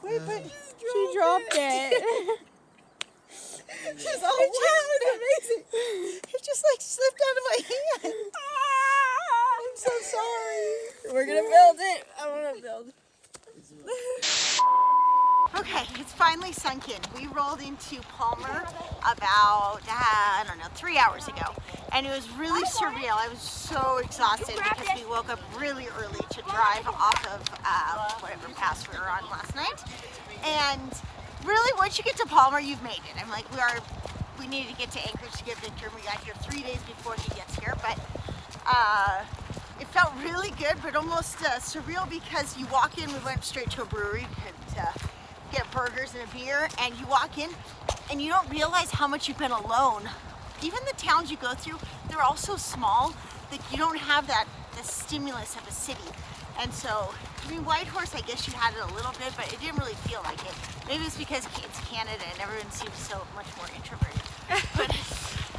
Wait, but she dropped it. She's all wet. Amazing. It just like slipped out of my hand. I'm so sorry. We're gonna build it. I wanna build. Okay, it's finally sunk in. We rolled into Palmer about, I don't know, 3 hours ago. And it was really surreal. I was so exhausted because we woke up really early to drive off of whatever pass we were on last night. And really, once you get to Palmer, you've made it. I'm like, we needed to get to Anchorage to get Victor, and we got here 3 days before he gets here. But it felt really good, but almost surreal because you walk in, we went straight to a brewery to get burgers and a beer, and you walk in and you don't realize how much you've been alone. Even the towns you go through, they're all so small that you don't have the stimulus of a city. And so, I mean, Whitehorse, I guess you had it a little bit, but it didn't really feel like it. Maybe it's because it's Canada and everyone seems so much more introverted. But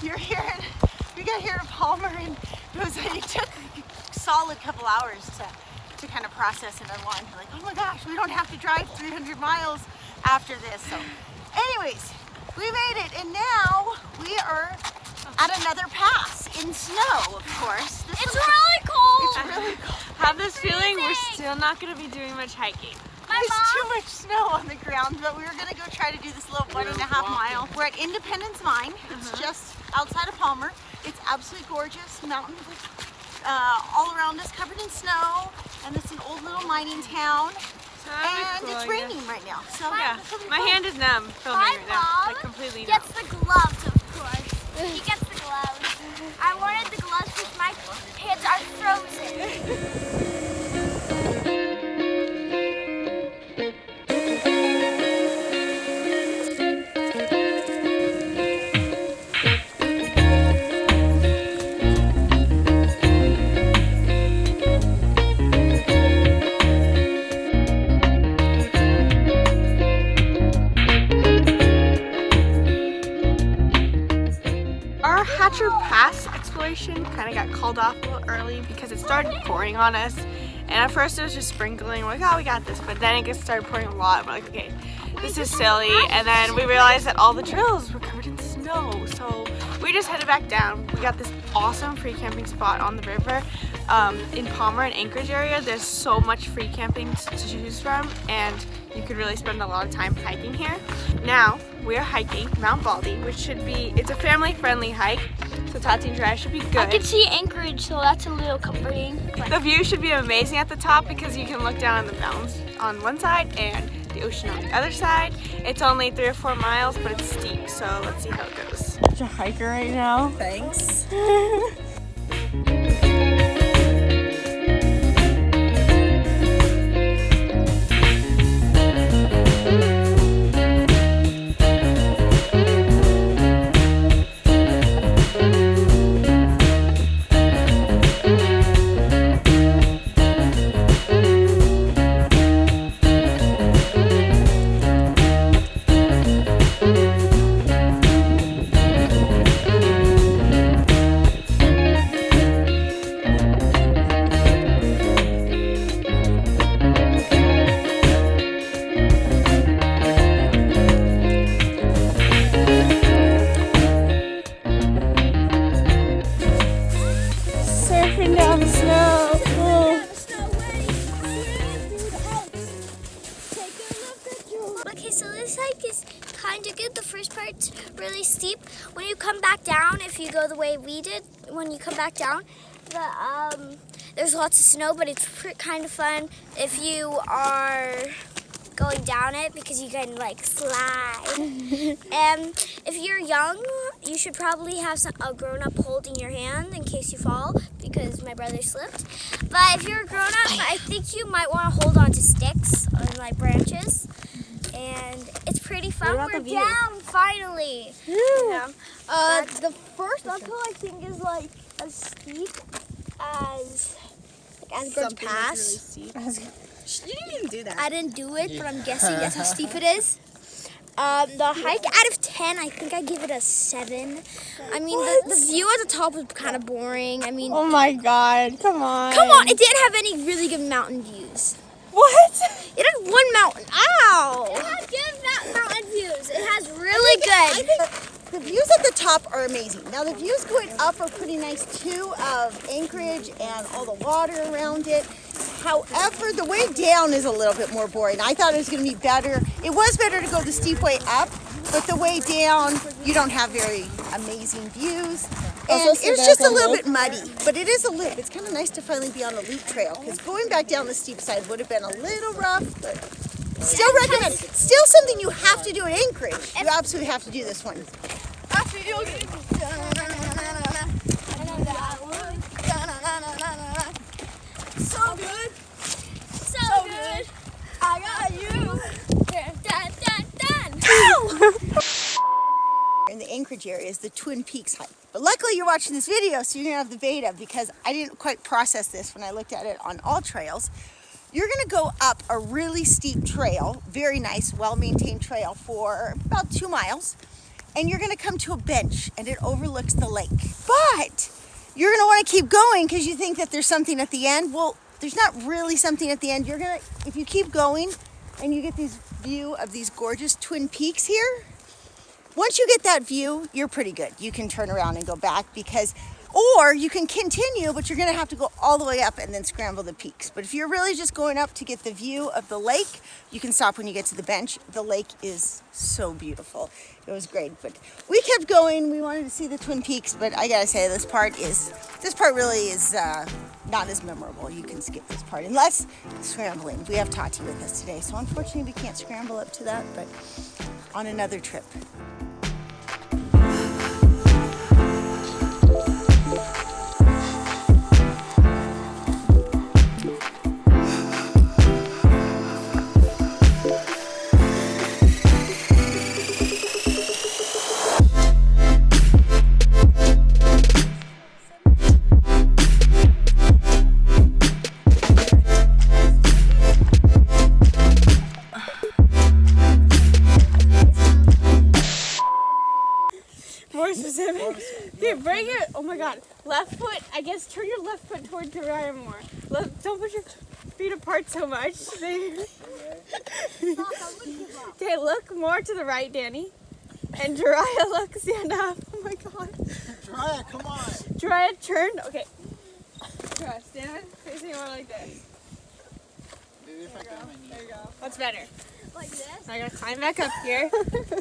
you're here, and we got here in Palmer, and it took a solid couple hours to kind of process and unwind. We're like, oh my gosh, we don't have to drive 300 miles after this. So anyways, we made it, and now we are at another pass in snow, of course. It's really cold. It's really cold. I have this feeling we're still not going to be doing much hiking. There's too much snow on the ground, but we were going to go try to do this little 1.5 mile. We're at Independence Mine. It's just outside of Palmer. It's absolutely gorgeous. Mountains all around us, covered in snow, and it's an old little mining town. And cool, it's raining right now. So yeah, my hand is numb filming right now, like completely numb. Gets the gloves, of course. He gets the gloves. I wanted the gloves because my hands are frozen. Portage Pass exploration kind of got called off a little early because it started pouring on us, and at first it was just sprinkling. We're like, oh, we got this, but then it just started pouring a lot. We're like, okay, this is silly, and then we realized that all the trails were covered in snow, so we just headed back down. We got this awesome free camping spot on the river in Palmer and Anchorage area. There's so much free camping to choose from, and you could really spend a lot of time hiking here. Now we are hiking Mount Baldy, which should be, it's a family-friendly hike, so Tati and Jiraiya should be good. I can see Anchorage, so that's a little comforting. The view should be amazing at the top because you can look down on the mountains on one side and the ocean on the other side. It's only 3 or 4 miles, but it's steep, so let's see how it goes. Such a hiker right now. Thanks. Okay, so this hike is kind of good. The first part's really steep. When you come back down, if you go the way we did, when you come back down, there's lots of snow, but it's kind of fun if you are going down it because you can like slide. And if you're young, you should probably have a grown-up holding your hand in case you fall, because my brother slipped. But if you're a grown-up, I think you might want to hold on to sticks or like branches. And it's pretty fun. We're down finally. Yeah. The first uphill I think is like as steep as Gird's Pass. Really you didn't even do that. I didn't do it, but I'm guessing that's how steep it is. The hike out of 10, I think I give it a 7. I mean, the view at the top was kind of boring. I mean, Oh my god, come on. come on, it didn't have any really good mountain views. What? It had one mountain. Ow! It has good mountain views. It has really good. The views at the top are amazing. Now the views going up are pretty nice too, of Anchorage and all the water around it. However, the way down is a little bit more boring. I thought it was going to be better. It was better to go the steep way up, but the way down, you don't have very amazing views. And it was just a little bit muddy, but it is a loop. It's kind of nice to finally be on a loop trail, because going back down the steep side would have been a little rough, but still recommend. Still something you have to do in Anchorage. You absolutely have to do this one. I feel good. So good. So good. I got you. In the Anchorage area is the Twin Peaks hike. But luckily you're watching this video, so you're gonna have the beta, because I didn't quite process this when I looked at it on all trails. You're gonna go up a really steep trail, very nice, well-maintained trail for about 2 miles, and you're gonna come to a bench and it overlooks the lake. But you're gonna wanna keep going because you think that there's something at the end. Well, there's not really something at the end. If you keep going and you get this view of these gorgeous Twin Peaks here, once you get that view, you're pretty good. You can turn around and go back, or you can continue, but you're gonna have to go all the way up and then scramble the peaks. But if you're really just going up to get the view of the lake, you can stop when you get to the bench. The lake is so beautiful. It was great, but we kept going. We wanted to see the Twin Peaks, but I gotta say this part really is not as memorable. You can skip this part, unless scrambling. We have Tati with us today, so unfortunately we can't scramble up to that, but on another trip. More specific. Dude, bring it. Oh my god. Left foot. I guess turn your left foot towards Jiraiya more. Don't put your feet apart so much. Okay, look more to the right, Danny. And Jiraiya, look, stand up. Oh my god. Jiraiya, come on. Jiraiya, turn. Okay. Jiraiya, stand facing more like this. Maybe if I get my knee. There you go. What's better? Like this? I gotta climb back up here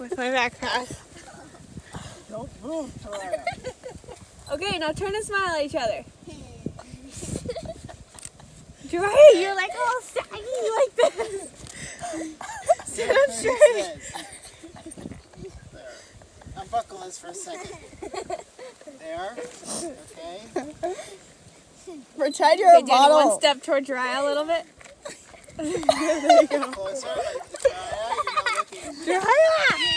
with my backpack. Don't move, Jiraiya. Okay, now turn and smile at each other. Jiraiya, you're like all saggy like this. Stand up straight. There. Unbuckle this for a second. There. Okay. Pretend you're a model. One step toward Jiraiya a little bit. There you go. Closer. Jiraiya, you're not looking at me. Jiraiya!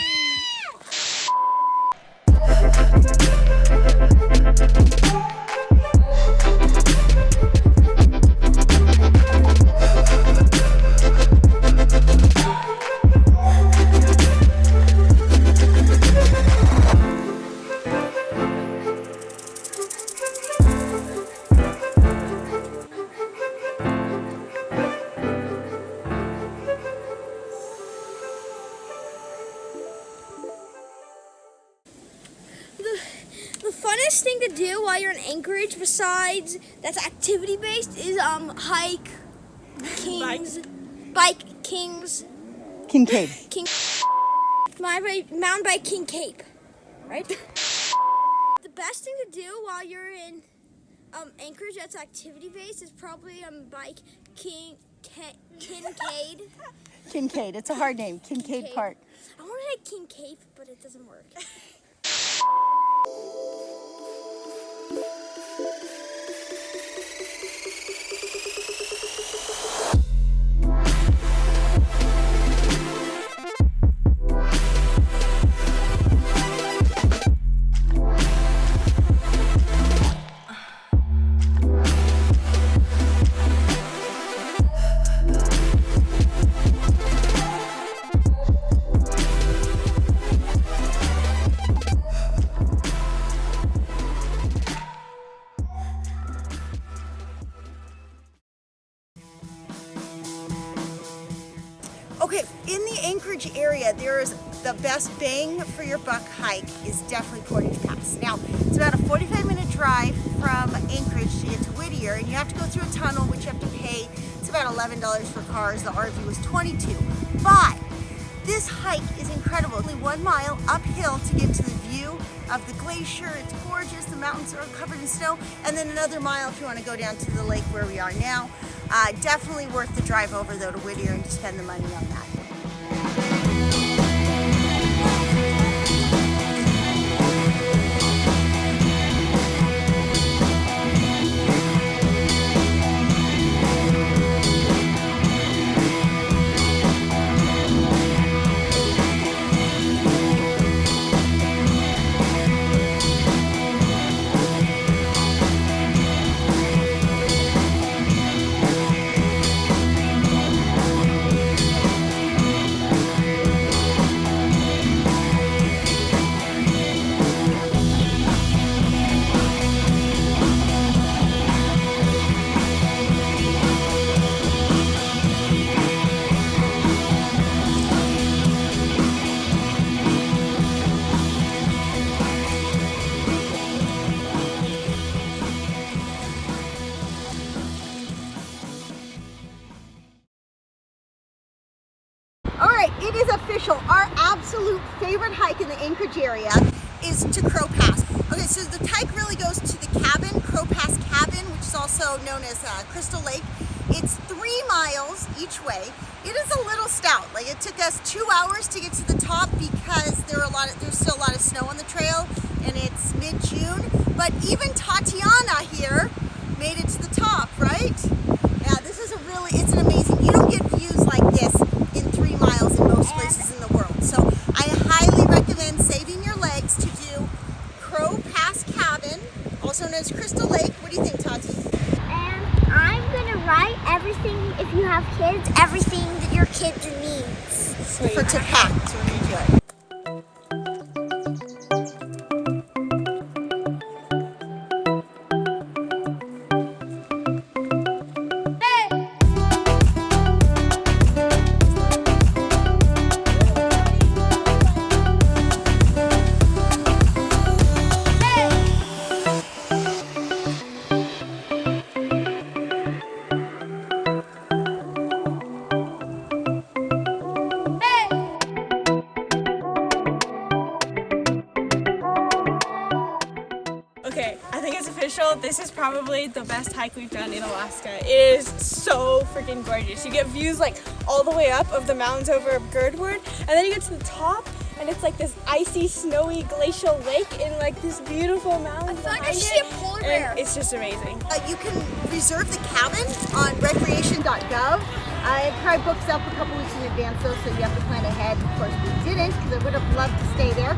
The funnest thing to do while you're in Anchorage, besides that's activity based, is hike Kincaid. Mountain bike Kincaid, right? The best thing to do while you're in Anchorage that's activity based is probably bike Kincaid. Kincaid. It's a hard name. Kincaid Park. I want to say Kincaid, but it doesn't work. Okay, in the Anchorage area, there's the best bang for your buck hike is definitely Portage Pass. Now, it's about a 45-minute drive from Anchorage to get to Whittier, and you have to go through a tunnel, which you have to pay. It's about $11 for cars. The RV was $22. But this hike is incredible. Only 1 mile uphill to get to the view of the glacier. It's gorgeous. The mountains are covered in snow. And then another mile if you want to go down to the lake where we are now. Definitely worth the drive over though to Whittier and to spend the money on that. It is official. Our absolute favorite hike in the Anchorage area is to Crow Pass. Okay, so the hike really goes to the cabin, Crow Pass Cabin, which is also known as Crystal Lake. It's 3 miles each way. It is a little stout. Like it took us 2 hours to get to the top because there's still a lot of snow on the trail and it's mid-June. But even Tatiana here made it to the top, right? Yeah, this is it's an amazing, you don't get views like this in 3 miles in most places in the world. So I highly recommend saving your legs to do Crow Pass Cabin, also known as Crystal Lake. What do you think, Tati? And I'm gonna write everything, if you have kids, everything that your kids needs. Sweet. To pack, so we're gonna do it. Okay, I think it's official. This is probably the best hike we've done in Alaska. It is so freaking gorgeous. You get views like all the way up of the mountains over Girdwood, and then you get to the top and it's like this icy, snowy, glacial lake in like this beautiful mountain. I feel like I see a polar bear. It's just amazing. You can reserve the cabin on recreation.gov. It probably books up a couple weeks in advance though, so you have to plan ahead. Of course, we didn't because I would have loved to stay there.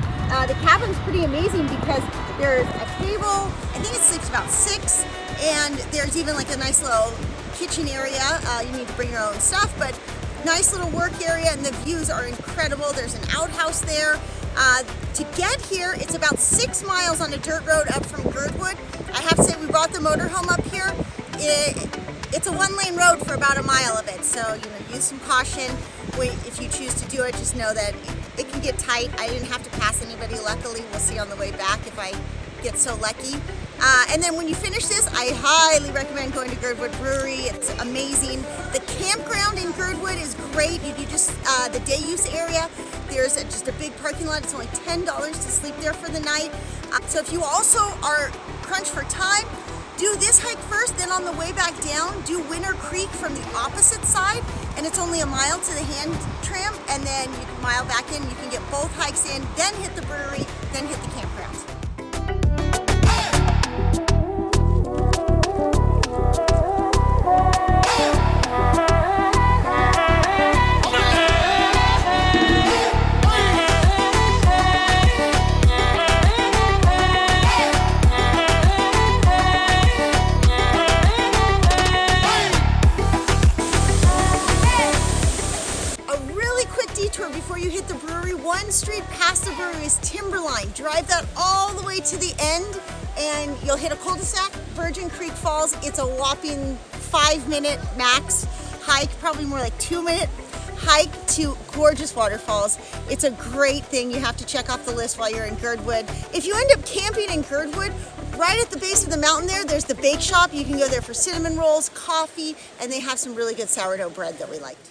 The cabin's pretty amazing because there's a table. I think it sleeps about 6, and there's even like a nice little kitchen area. You need to bring your own stuff, but nice little work area, and the views are incredible. There's an outhouse there. To get here, it's about 6 miles on a dirt road up from Girdwood. I have to say, we brought the motorhome up here. It's a 1-lane road for about a mile of it, so use some caution. If you choose to do it, just know that it can get tight. I didn't have to pass anybody, luckily. We'll see on the way back if I get so lucky. And then when you finish this, I highly recommend going to Girdwood Brewery. It's amazing. The campground in Girdwood is great. You do just the day use area. There's just a big parking lot. It's only $10 to sleep there for the night. So if you also are crunched for time, do this hike first, then on the way back down, do Winter Creek from the opposite side, and it's only a mile to the hand tram, and then you can mile back in. You can get both hikes in, then hit the brewery, then hit the campground. Before you hit the brewery, 1 street past the brewery is Timberline. Drive that all the way to the end and you'll hit a cul-de-sac, Virgin Creek Falls. It's a whopping 5-minute max hike, probably more like 2-minute hike to gorgeous waterfalls. It's a great thing you have to check off the list while you're in Girdwood. If you end up camping in Girdwood, right at the base of the mountain there's the bake shop. You can go there for cinnamon rolls, coffee, and they have some really good sourdough bread that we liked.